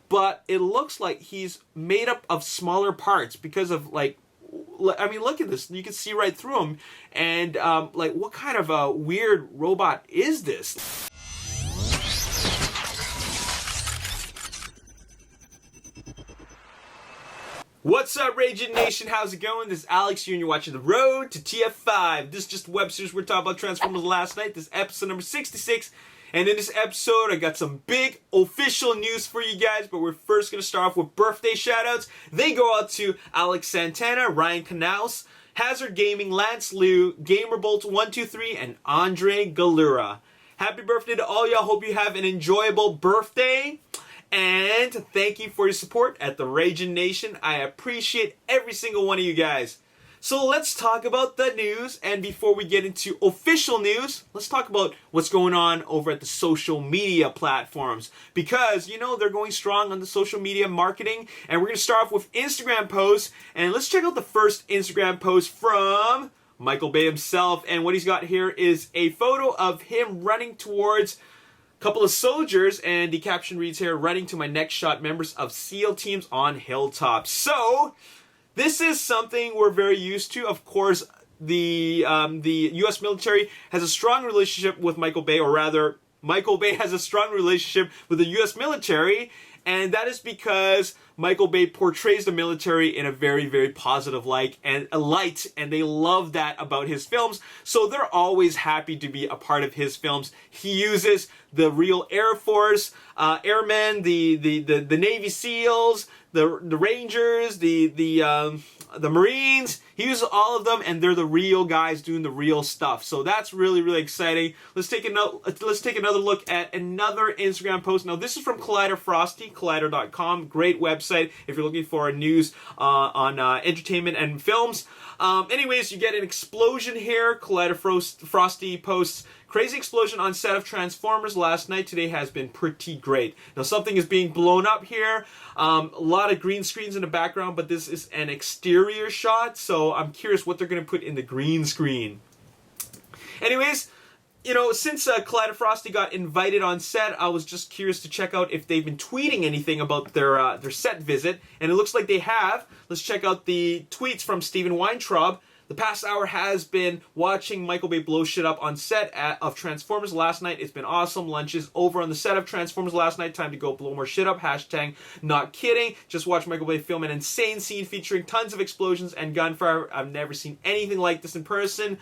but it looks like he's made up of smaller parts because of, like, I mean, look at this. You can see right through him. And, like, what kind of a weird robot is this? What's up, Ragin Nation? How's it going? This is Alex here, and you're watching the Road to TF5. This is just a web series we're talking about Transformers last night. This is episode number 66. And in this episode, I got some big official news for you guys, but we're first going to start off with birthday shoutouts. They go out to Alex Santana, Ryan Canals, Hazard Gaming, Lance Liu, GamerBolt123, and Andre Galura. Happy birthday to all y'all. Hope you have an enjoyable birthday. And thank you for your support at the Ragin Nation. I appreciate every single one of you guys. So let's talk about the news, and before we get into official news, let's talk about what's going on over at the social media platforms, because, you know, they're going strong on the social media marketing, and we're going to start off with Instagram posts, and let's check out the first Instagram post from Michael Bay himself, and what he's got here is a photo of him running towards a couple of soldiers, and the caption reads here, "Running to my next shot, members of SEAL teams on hilltops." So this is something we're very used to. Of course, the U.S. military has a strong relationship with Michael Bay, or rather, Michael Bay has a strong relationship with the U.S. military, and that is because Michael Bay portrays the military in a very, very positive light, and they love that about his films, so they're always happy to be a part of his films. He uses the real Air Force, airmen, the Navy SEALs, the Rangers, the Marines. He uses all of them, and they're the real guys doing the real stuff. So that's really, really exciting. Let's take another look at another Instagram post. Now, this is from Collider Frosty, Collider.com. Great website if you're looking for news on entertainment and films. Anyways, you get an explosion here. Collider Frosty posts, "Crazy explosion on set of Transformers last night. Today has been pretty great." Now, something is being blown up here. A lot of green screens in the background, but this is an exterior shot, so I'm curious what they're going to put in the green screen. Anyways, you know, since Collider Frosty got invited on set, I was just curious to check out if they've been tweeting anything about their set visit, and it looks like they have. Let's check out the tweets from Steven Weintraub. "The past hour has been watching Michael Bay blow shit up on set of Transformers last night. It's been awesome. Lunches over on the set of Transformers last night. Time to go blow more shit up. Hashtag not kidding. Just watch Michael Bay film an insane scene featuring tons of explosions and gunfire. I've never seen anything like this in person.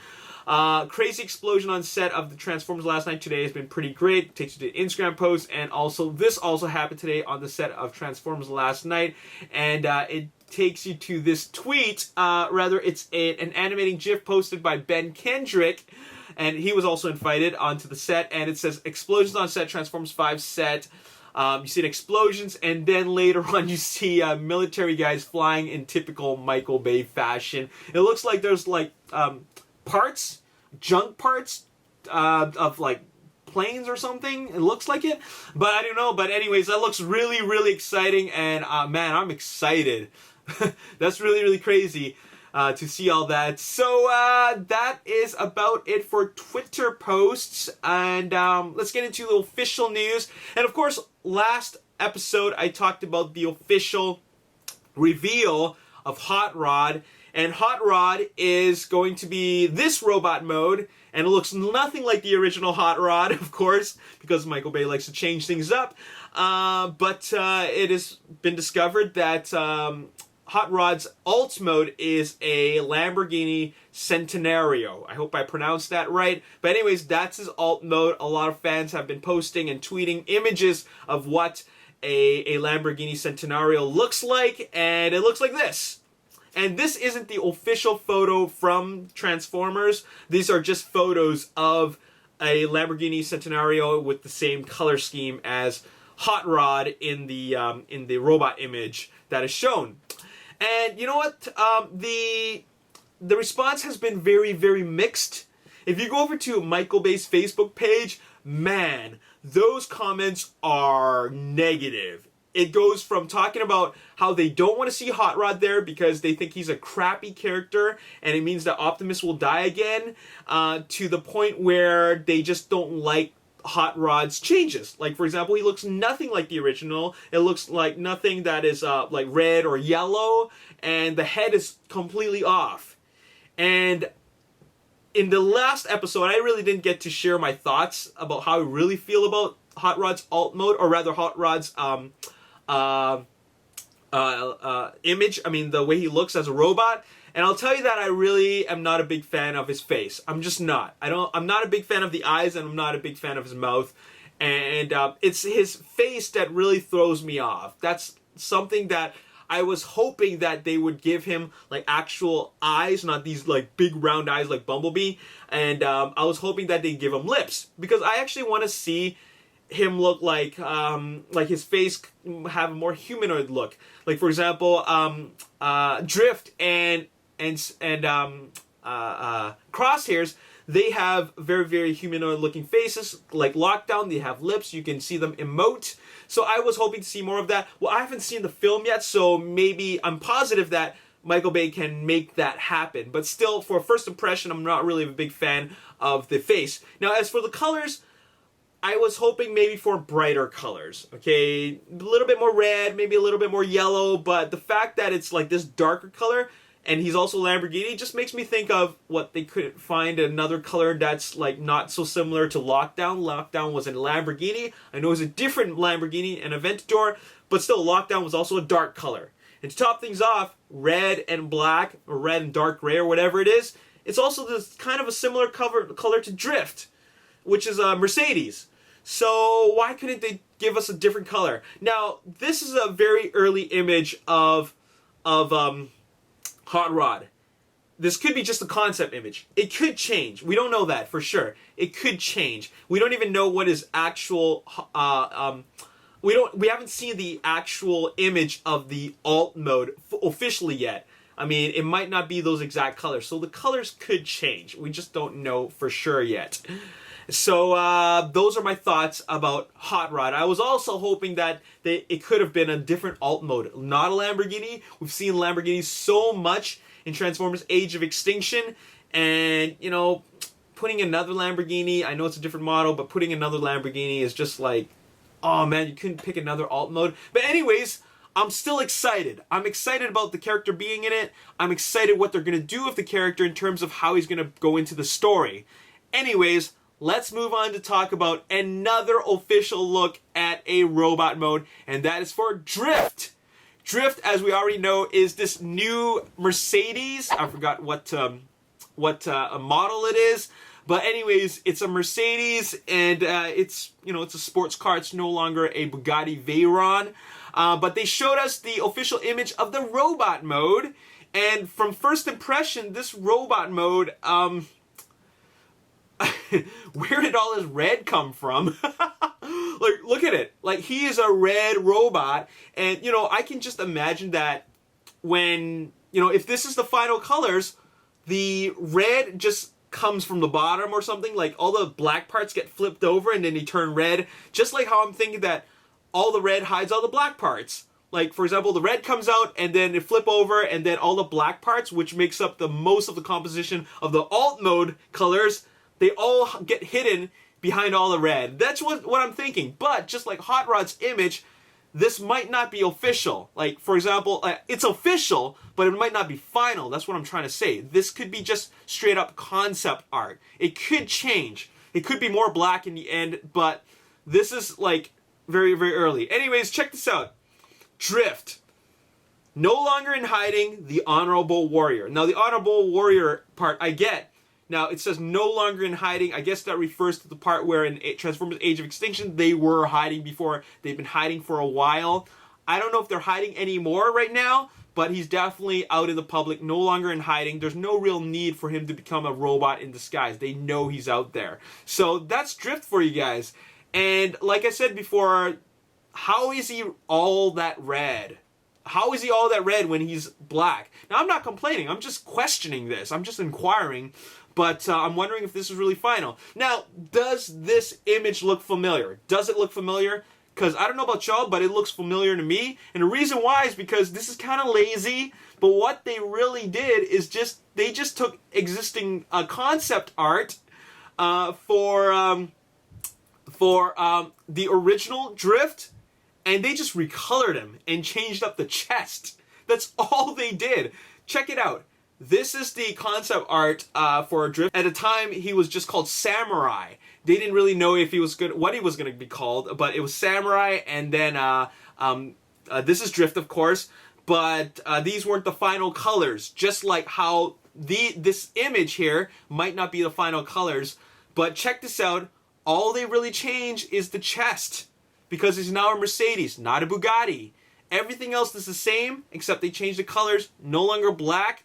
Crazy explosion on set of the Transformers last night. Today has been pretty great." Takes you to the Instagram post, and also this also happened today on the set of Transformers last night, and it takes you to this tweet. Rather, it's an animating GIF posted by Ben Kendrick, and he was also invited onto the set, and it says, "Explosions on set, Transformers 5 set." You see explosions, and then later on you see military guys flying in typical Michael Bay fashion. It looks like there's like parts, junk parts of like planes or something. It looks like it, but I don't know. But anyways, that looks really, really exciting, and man, I'm excited. That's really, really crazy to see all that. So that is about it for Twitter posts, and let's get into the official news. And of course, last episode I talked about the official reveal of Hot Rod. And Hot Rod is going to be this robot mode, and it looks nothing like the original Hot Rod, of course, because Michael Bay likes to change things up. But it has been discovered that Hot Rod's alt mode is a Lamborghini Centenario. I hope I pronounced that right. But anyways, that's his alt mode. A lot of fans have been posting and tweeting images of what a Lamborghini Centenario looks like, and it looks like this. And this isn't the official photo from Transformers. These are just photos of a Lamborghini Centenario with the same color scheme as Hot Rod in the robot image that is shown. And you know what? The response has been very, very mixed. If you go over to Michael Bay's Facebook page, man, those comments are negative. It goes from talking about how they don't want to see Hot Rod there because they think he's a crappy character and it means that Optimus will die again, to the point where they just don't like Hot Rod's changes. Like, for example, he looks nothing like the original. It looks like nothing that is like red or yellow, and the head is completely off. And in the last episode, I really didn't get to share my thoughts about how I really feel about Hot Rod's alt mode, or rather Hot Rod's image. I mean, the way he looks as a robot. And I'll tell you that I really am not a big fan of his face. I'm just not. I'm not a big fan of the eyes, and I'm not a big fan of his mouth. And it's his face that really throws me off. That's something that I was hoping that they would give him like actual eyes, not these like big round eyes like Bumblebee. And I was hoping that they'd give him lips, because I actually want to see him look like his face have a more humanoid look. Like, for example, Drift and Crosshairs, they have very, very humanoid looking faces. Like Lockdown, they have lips. You can see them emote. So I was hoping to see more of that. Well, I haven't seen the film yet, so maybe I'm positive that Michael Bay can make that happen. But still, for a first impression, I'm not really a big fan of the face. Now, as for the colors, I was hoping maybe for brighter colors, okay? A little bit more red, maybe a little bit more yellow, but the fact that it's like this darker color, and he's also Lamborghini, just makes me think of what they couldn't find another color that's like not so similar to Lockdown. Lockdown was a Lamborghini. I know it was a different Lamborghini, an Aventador, but still Lockdown was also a dark color. And to top things off, red and black, or red and dark gray, or whatever it is, it's also this kind of a similar color to Drift, which is a Mercedes. So why couldn't they give us a different color? Now, this is a very early image of Hot Rod. This could be just a concept image. It could change. We don't know that for sure. It could change. We don't even know what his actual we haven't seen the actual image of the alt mode officially yet. I mean, it might not be those exact colors. So the colors could change. We just don't know for sure yet. So those are my thoughts about Hot Rod. I was also hoping that it could have been a different alt mode, not a Lamborghini. We've seen Lamborghinis so much in Transformers Age of Extinction, and you know, putting another Lamborghini, I know it's a different model, but putting another Lamborghini is just like, oh man, you couldn't pick another alt mode. But anyways, I'm still excited. I'm excited about the character being in it. I'm excited what they're going to do with the character in terms of how he's going to go into the story. Anyways, let's move on to talk about another official look at a robot mode, and that is for Drift. Drift, as we already know, is this new Mercedes. I forgot what a model it is, but anyways, it's a Mercedes, and it's a sports car. It's no longer a Bugatti Veyron, but they showed us the official image of the robot mode, and from first impression, this robot mode, where did all this red come from? Like, look at it. Like, he is a red robot, and, I can just imagine that when, if this is the final colors, the red just comes from the bottom or something. Like, all the black parts get flipped over, and then they turn red, just like how I'm thinking that all the red hides all the black parts. Like, for example, the red comes out, and then they flip over, and then all the black parts, which makes up the most of the composition of the alt mode colors, they all get hidden behind all the red. That's what I'm thinking. But just like Hot Rod's image, this might not be official. Like, for example, it's official, but it might not be final. That's what I'm trying to say. This could be just straight up concept art. It could change. It could be more black in the end, but this is like very, very early. Anyways, check this out. Drift. No longer in hiding, the Honorable Warrior. Now, the Honorable Warrior part, I get. Now, it says no longer in hiding. I guess that refers to the part where in Transformers Age of Extinction, they were hiding before. They've been hiding for a while. I don't know if they're hiding anymore right now, but he's definitely out in the public, no longer in hiding. There's no real need for him to become a robot in disguise. They know he's out there. So that's Drift for you guys. And like I said before, how is he all that red? How is he all that red when he's black? Now, I'm not complaining. I'm just questioning this. I'm just inquiring. But I'm wondering if this is really final. Now, does this image look familiar? Does it look familiar? Because I don't know about y'all, but it looks familiar to me. And the reason why is because this is kind of lazy. But what they really did is they just took existing concept art for for the original Drift, and they just recolored him and changed up the chest. That's all they did. Check it out. This is the concept art for Drift. At the time, he was just called Samurai. They didn't really know if he was what he was going to be called, but it was Samurai, and then this is Drift, of course, but these weren't the final colors, just like how this image here might not be the final colors. But check this out. All they really changed is the chest, because he's now a Mercedes, not a Bugatti. Everything else is the same, except they changed the colors. No longer black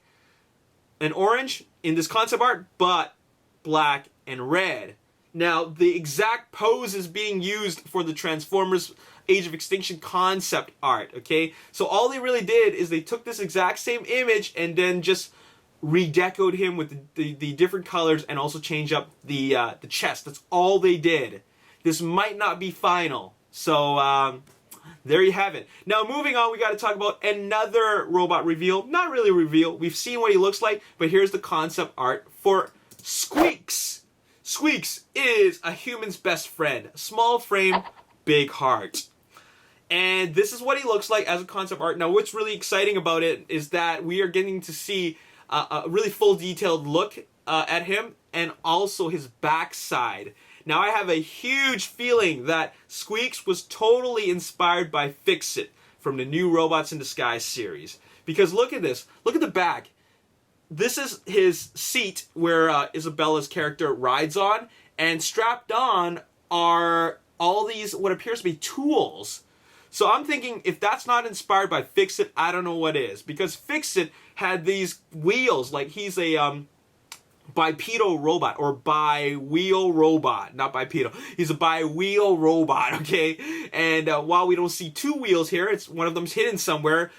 and orange in this concept art, but black and red. Now, the exact pose is being used for the Transformers Age of Extinction concept art, okay? So all they really did is they took this exact same image and then just redecoed him with the different colors and also changed up the chest. That's all they did. This might not be final. So, there you have it. Now, moving on, we got to talk about another robot reveal. Not really a reveal. We've seen what he looks like, but here's the concept art for Squeaks. Squeaks is a human's best friend. Small frame, big heart. And this is what he looks like as a concept art. Now, what's really exciting about it is that we are getting to see a really full detailed look at him, and also his backside. Now, I have a huge feeling that Squeaks was totally inspired by Fix-It from the new Robots in Disguise series. Because look at this. Look at the back. This is his seat where Isabella's character rides on, and strapped on are all these what appears to be tools. So I'm thinking, if that's not inspired by Fix-It, I don't know what is. Because Fix-It had these wheels, like he's a bipedal robot, or bi-wheel robot, not bipedal. He's a bi-wheel robot, okay? And while we don't see two wheels here, it's one of them's hidden somewhere.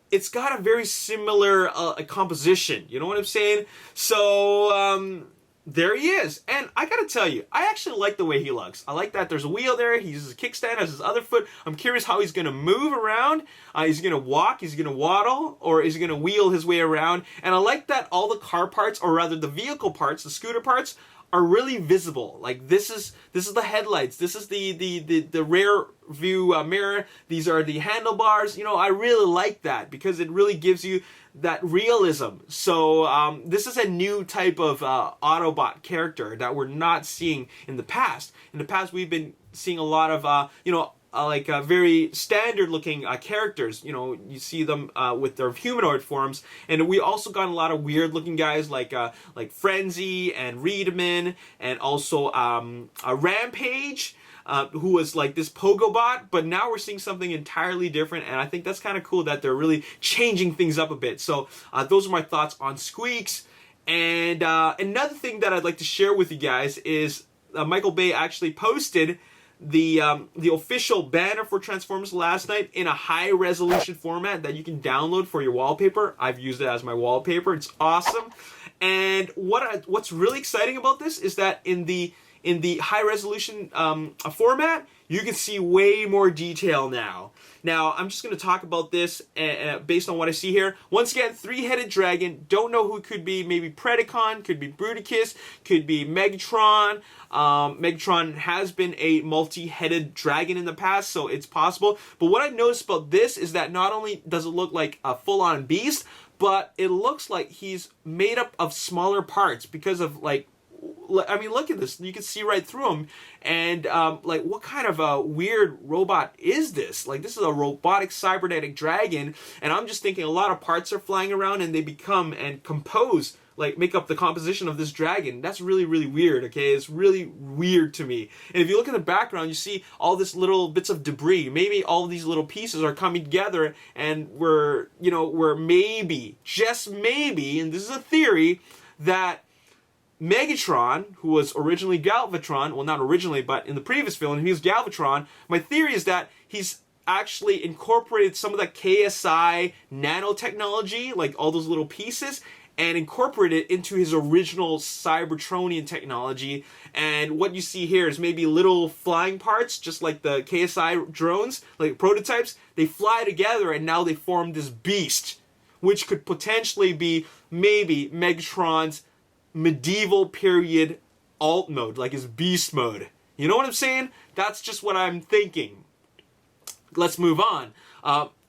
It's got a very similar composition, you know what I'm saying? So, there he is. And I gotta tell you, I actually like the way he looks. I like that there's a wheel there, he uses a kickstand as his other foot. I'm curious how he's gonna move around. Is he gonna walk, is he gonna waddle, or is he gonna wheel his way around? And I like that all the car parts, or rather the vehicle parts, the scooter parts, are really visible. Like this is the headlights, this is the rear view mirror, these are the handlebars. You know, I really like that because it really gives you that realism. So this is a new type of Autobot character that we're not seeing in the past. In the past, we've been seeing a lot of very standard looking characters. You know, you see them with their humanoid forms, and we also got a lot of weird looking guys like Frenzy and Reedman, and also a Rampage, who was like this Pogobot. But now we're seeing something entirely different, and I think that's kind of cool that they're really changing things up a bit. So those are my thoughts on Squeaks. And another thing that I'd like to share with you guys is Michael Bay actually posted the official banner for Transformers last night in a high resolution format that you can download for your wallpaper. I've used it as my wallpaper. It's awesome. And what's really exciting about this is that in the high resolution format, you can see way more detail now. Now, I'm just going to talk about this based on what I see here. Once again, three-headed dragon. Don't know who it could be. Maybe Predacon, could be Bruticus, could be Megatron. Megatron has been a multi-headed dragon in the past, so it's possible. But what I noticed about this is that not only does it look like a full-on beast, but it looks like he's made up of smaller parts because of, like, I mean, look at this. You can see right through him. And, like, what kind of a weird robot is this? Like, this is a robotic cybernetic dragon. And I'm just thinking a lot of parts are flying around and they become and compose, like, make up the composition of this dragon. That's really, really weird, okay? It's really weird to me. And if you look in the background, you see all this little bits of debris. Maybe all of these little pieces are coming together and we're maybe, just maybe, and this is a theory, that Megatron, who was originally Galvatron, well, not originally, but in the previous film, he was Galvatron. My theory is that he's actually incorporated some of the KSI nanotechnology, like all those little pieces, and incorporated it into his original Cybertronian technology. And what you see here is maybe little flying parts, just like the KSI drones, like prototypes. They fly together, and now they form this beast, which could potentially be maybe Megatron's medieval period alt mode, like his beast mode. You know what I'm saying? That's just what I'm thinking. Let's move on.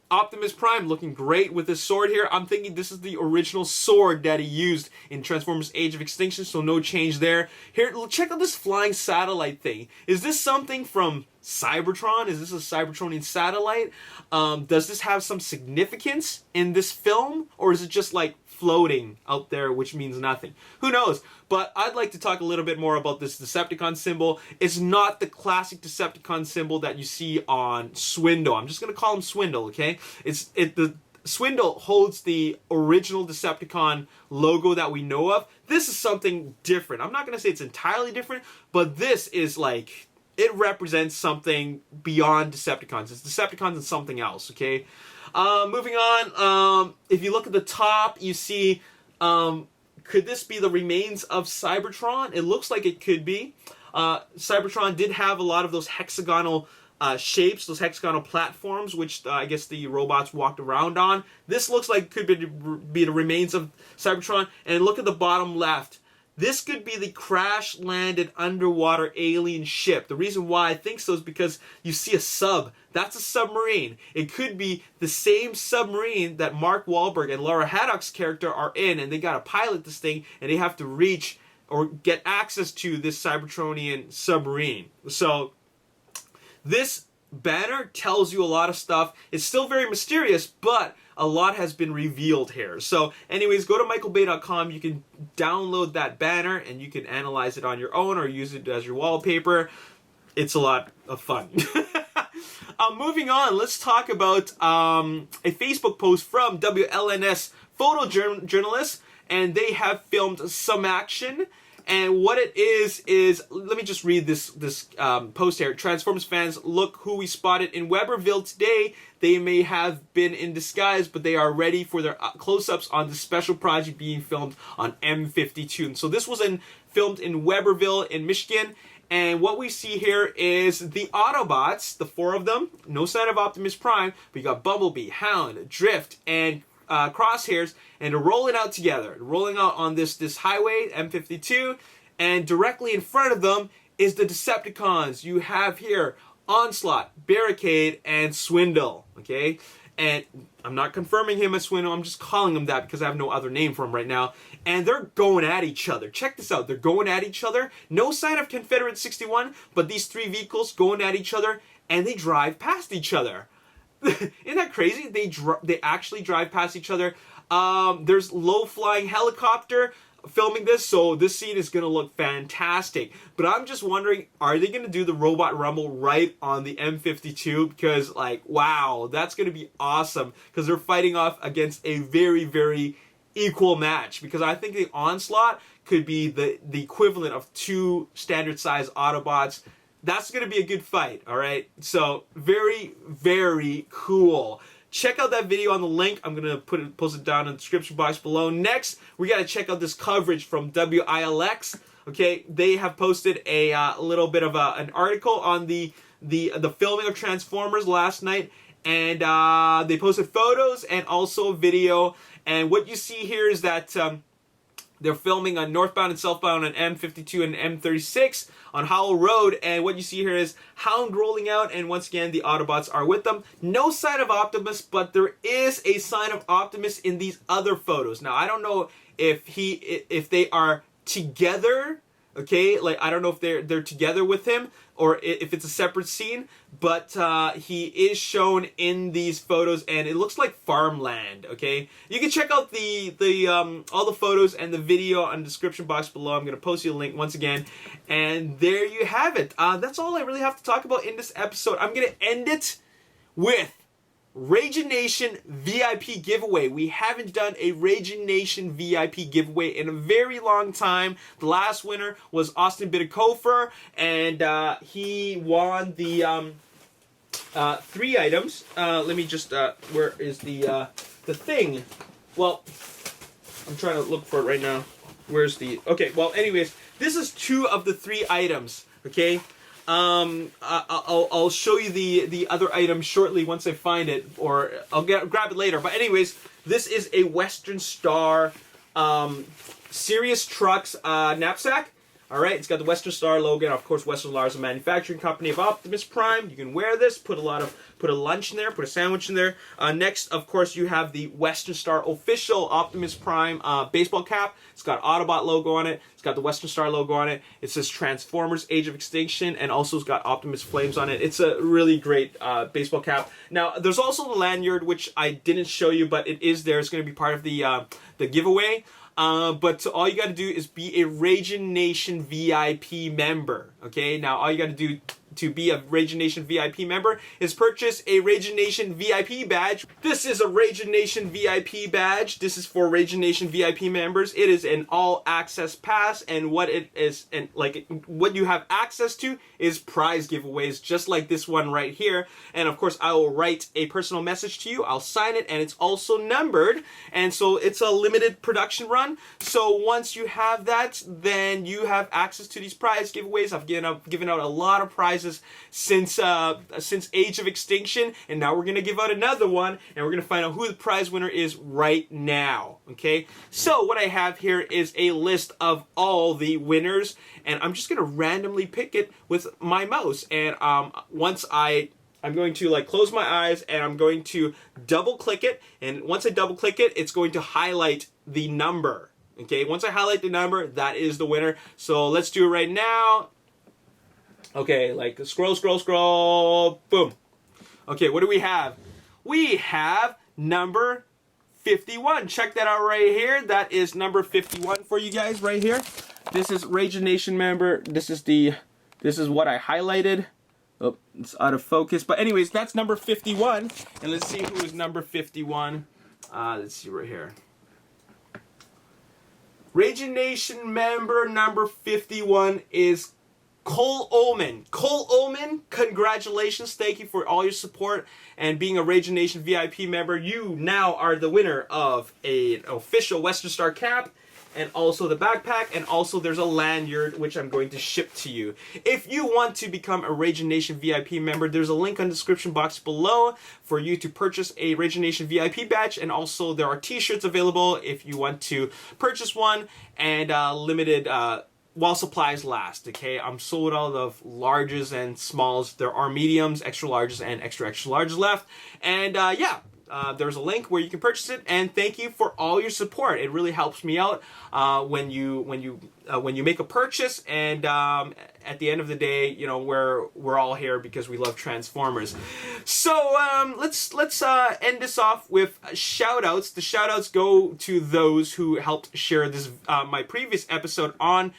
Optimus Prime looking great with his sword here. I'm thinking this is the original sword that he used in Transformers Age of Extinction, so no change there. Here, check out this flying satellite thing. Is this something from Cybertron? Is this a Cybertronian satellite? Does this have some significance in this film? Or is it just like floating out there, which means nothing? Who knows? But I'd like to talk a little bit more about this Decepticon symbol. It's not the classic Decepticon symbol that you see on Swindle. I'm just going to call him Swindle, okay? The Swindle holds the original Decepticon logo that we know of. This is something different. I'm not going to say it's entirely different, but this is like, it represents something beyond Decepticons. It's Decepticons and something else, okay? Moving on, if you look at the top, you see, could this be the remains of Cybertron? It looks like it could be. Cybertron did have a lot of those hexagonal shapes, those hexagonal platforms, which I guess the robots walked around on. This looks like it could be the remains of Cybertron. And look at the bottom left. This could be the crash-landed underwater alien ship. The reason why I think so is because you see a sub. That's a submarine. It could be the same submarine that Mark Wahlberg and Laura Haddock's character are in, and they gotta pilot this thing, and they have to reach or get access to this Cybertronian submarine. So, this banner tells you a lot of stuff. It's still very mysterious, but a lot has been revealed here. So anyways, go to michaelbay.com. You can download that banner and you can analyze it on your own or use it as your wallpaper. It's a lot of fun. Moving on, let's talk about a Facebook post from WLNS photojournalists, and they have filmed some action. And what it is let me just read this post here. Transformers fans, look who we spotted in Weberville today. They may have been in disguise, but they are ready for their close-ups on the special project being filmed on M52. And so this was filmed in Weberville in Michigan. And what we see here is the Autobots, the 4 of them. No sign of Optimus Prime, but you got Bumblebee, Hound, Drift, and Crosshairs, and they're rolling out together. Rolling out on this highway, M52, and directly in front of them is the Decepticons. You have here Onslaught, Barricade, and Swindle, okay? And I'm not confirming him as Swindle, I'm just calling him that because I have no other name for him right now. And they're going at each other. Check this out, they're going at each other. No sign of Confederate 61, but these 3 vehicles going at each other, and they drive past each other. Isn't that crazy? They actually drive past each other. There's low-flying helicopter filming this, so this scene is going to look fantastic. But I'm just wondering, are they going to do the Robot Rumble right on the M52? Because, like, wow, that's going to be awesome. Because they're fighting off against a very, very equal match. Because I think the Onslaught could be the equivalent of 2 standard-sized Autobots. That's going to be a good fight, all right? So, very, very cool. Check out that video on the link. I'm going to post it down in the description box below. Next, we got to check out this coverage from WILX. Okay, they have posted a little bit of an article on the filming of Transformers last night. And they posted photos and also a video. And what you see here is that they're filming on northbound and southbound on M52 and M36 on Howell Road, and what you see here is Hound rolling out, and once again the Autobots are with them. No sign of Optimus, but there is a sign of Optimus in these other photos. Now I don't know if they are together, okay? Like I don't know if they're together with him or if it's a separate scene, but he is shown in these photos, and it looks like farmland, okay? You can check out all the photos and the video on the description box below. I'm going to post you a link once again, and there you have it. That's all I really have to talk about in this episode. I'm going to end it with Ragin Nation VIP giveaway. We haven't done a Ragin Nation VIP giveaway in a very long time. The last winner was Austin Bittakofer, and he won the 3 items. Let me just where is the thing? Well, I'm trying to look for it right now. Where's the okay? Well, anyways, this is 2 of the 3 items. Okay. I'll show you the other item shortly once I find it, or I'll grab it later. But anyways, this is a Western Star Sirius Trucks knapsack. All right, it's got the Western Star logo, and of course, Western Star is a manufacturing company of Optimus Prime. You can wear this, put a lunch in there, put a sandwich in there. Next, of course, you have the Western Star official Optimus Prime baseball cap. It's got Autobot logo on it. It's got the Western Star logo on it. It says Transformers: Age of Extinction, and also it's got Optimus Flames on it. It's a really great baseball cap. Now, there's also the lanyard, which I didn't show you, but it is there. It's going to be part of the giveaway. But all you got to do is be a Ragin Nation VIP member. Okay, now all you got to do to be a Ragin Nation VIP member is purchase a Ragin Nation VIP badge. This is a Ragin Nation VIP badge. This is for Ragin Nation VIP members. It is an all access pass, and what it is, and like what you have access to is prize giveaways just like this one right here. And of course, I will write a personal message to you. I'll sign it, and it's also numbered, and so it's a limited production run. So once you have that, then you have access to these prize giveaways. I've given out a lot of prizes since Age of Extinction, and now we're gonna give out another one, and we're gonna find out who the prize winner is right now. Okay, so what I have here is a list of all the winners, and I'm just gonna randomly pick it with my mouse. And I'm going to like close my eyes, and I'm going to double click it, and once I double click it, it's going to highlight the number. Okay, once I highlight the number, that is the winner. So let's do it right now. Okay, like scroll, boom. Okay, what do we have? We have number 51. Check that out right here. That is number 51 for you guys right here. This is Ragin Nation member. This is what I highlighted. Oh, it's out of focus. But anyways, that's number 51. And let's see who is number 51. Let's see right here. Ragin Nation member number 51 is Cole Ullman. Cole Ullman, congratulations. Thank you for all your support and being a Ragin Nation VIP member. You now are the winner of an official Western Star cap, and also the backpack, and also there's a lanyard which I'm going to ship to you. If you want to become a Ragin Nation VIP member, there's a link in the description box below for you to purchase a Ragin Nation VIP badge, and also there are t-shirts available if you want to purchase one, and limited while supplies last. Okay, I'm sold out of larges and smalls. There are mediums, extra larges, and extra larges left. And yeah, there's a link where you can purchase it. And thank you for all your support. It really helps me out when you make a purchase. And at the end of the day, you know, we're all here because we love Transformers. So let's end this off with shoutouts. The shoutouts go to those who helped share this my previous episode on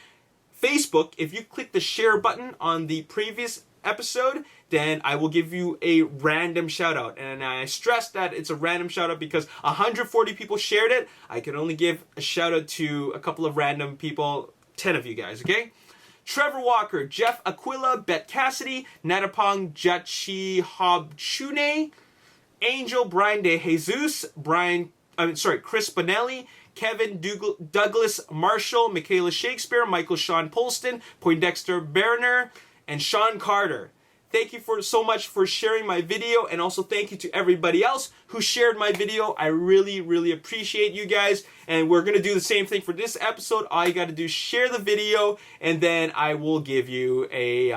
Facebook. If you click the share button on the previous episode, then I will give you a random shout out. And I stress that it's a random shout out because 140 people shared it. I can only give a shout out to a couple of random people, 10 of you guys, okay? Trevor Walker, Jeff Aquila, Bet Cassidy, Natapong Jachi Hobchune, Angel, Brian De Jesus, Chris Bonelli, Kevin Douglas Marshall, Michaela Shakespeare, Michael Sean Polston, Poindexter Berner, and Sean Carter. Thank you so much for sharing my video, and also thank you to everybody else who shared my video. I really, really appreciate you guys, and we're going to do the same thing for this episode. All you got to do is share the video, and then I will give you a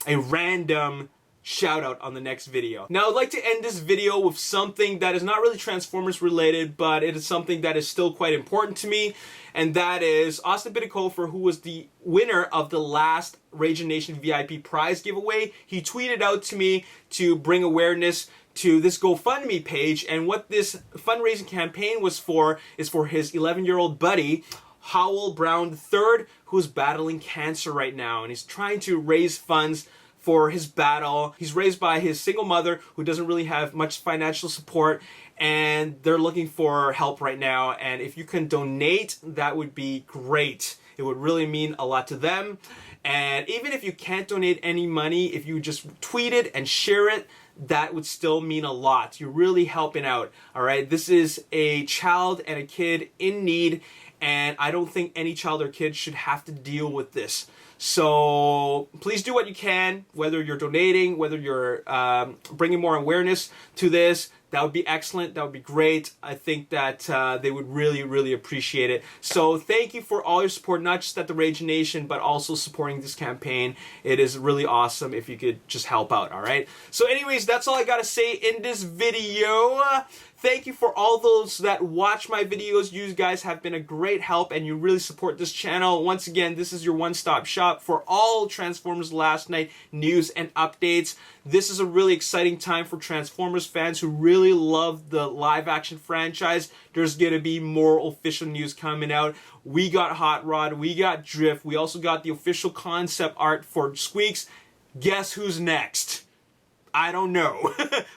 random shout out on the next video. Now I'd like to end this video with something that is not really Transformers related, but it is something that is still quite important to me, and that is Austin Bittenkofer, who was the winner of the last Ragin Nation VIP prize giveaway. He tweeted out to me to bring awareness to this GoFundMe page, and what this fundraising campaign was for is for his 11-year-old buddy, Howell Brown III, who's battling cancer right now, and he's trying to raise funds for his battle. He's raised by his single mother who doesn't really have much financial support, and they're looking for help right now. And if you can donate, that would be great. It would really mean a lot to them. And even if you can't donate any money, if you just tweet it and share it, that would still mean a lot. You're really helping out, all right? This is a child and a kid in need, and I don't think any child or kid should have to deal with this. So please do what you can, whether you're donating, whether you're bringing more awareness to this. that would be excellent. That would be great. I think that they would really, really appreciate it. So thank you for all your support, not just at the Ragin Nation, but also supporting this campaign. It is really awesome if you could just help out, all right? So anyways, that's all I got to say in this video. Thank you for all those that watch my videos. You guys have been a great help and you really support this channel. Once again, this is your one-stop shop for all Transformers Last Night news and updates. This is a really exciting time for Transformers fans who really love the live-action franchise. There's going to be more official news coming out. We got Hot Rod, we got Drift, we also got the official concept art for Squeaks. Guess who's next? I don't know,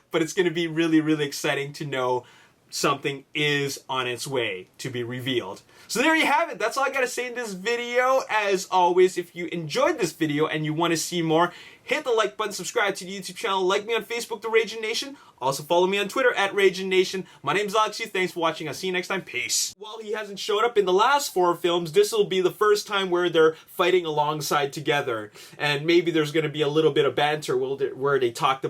but it's going to be really, really exciting to know something is on its way to be revealed. So there you have it. That's all I got to say in this video. As always, if you enjoyed this video and you want to see more, hit the like button, subscribe to the YouTube channel, like me on Facebook, The Ragin Nation. Also follow me on Twitter, @Ragin Nation. My name's Alex. Thanks for watching. I'll see you next time. Peace. While he hasn't showed up in the last 4 films, this will be the first time where they're fighting alongside together. And maybe there's going to be a little bit of banter where they talked about